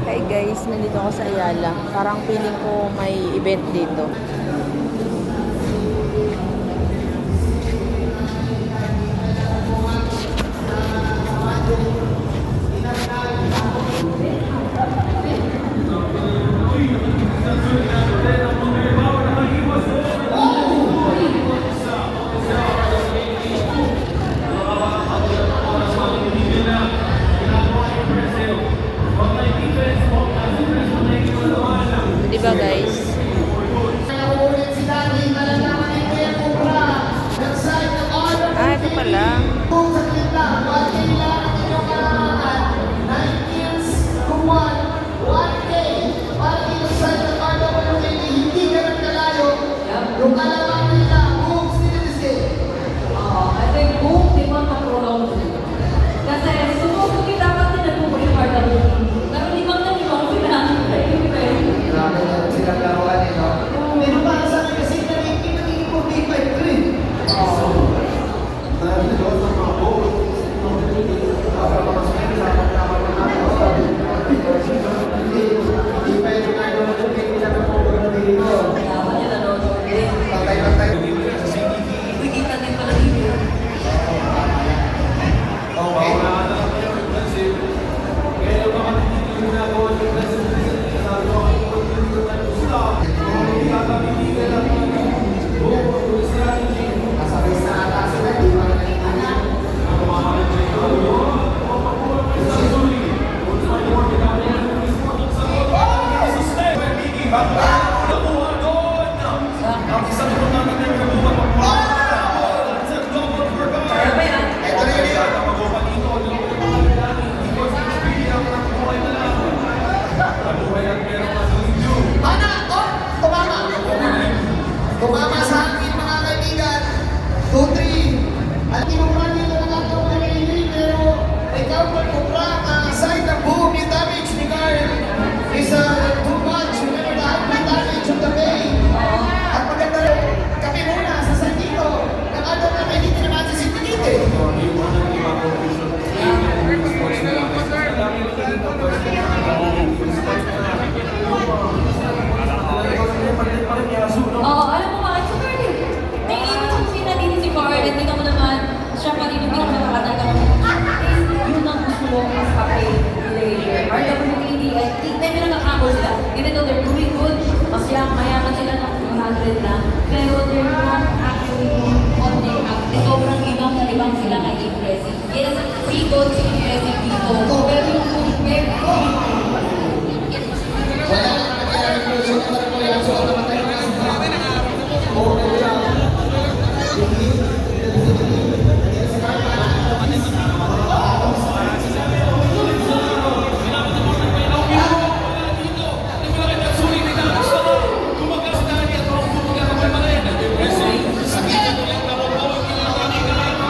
Hi guys, nandito ako sa Ayala. Parang feeling ko may event dito. Di ba guys? Ah, ito pala. Yung kalaman nila, boom, sinilisi. I think boom, di ba mag-prolong sila? Kasi sumusunod din dapat din nag-report ang boom. Pero di ba na-ibang pinakita Grabe na silang laruan eh, no? Pero para sa akin kasi nagiging po B5 to eh. Dapat niya nanonood din. Nakikita din pala dito. Kaya ba yan? Ana, oh, tumama. Tumama sa akin mga kaibigan. 2-3. At tinumran nila ng ating mga kaibigan, pero ikaw magkupra side ng boom, yung damage ni Carl is too much. Remember the outlet damage of the bay. At maganda rin, kami muna sa side dito. Ng ano na may hindi naman si Sintinite. Oo, alam mo bakit? Super din. May ibig kong sinadito si Carl, at tingnan mo naman, siya pa rin yung pinakatagal yun ang gusto mo as a paid player. RWKD, ay tignan nyo nakakabol sila. Ganito, they're doing good. Mas mayaman sila ng 200 lang. Pero they're not actually on their act. Sobrang ibang sila kay Impressive. Yes, si Coach Impressive dito. Pero yung very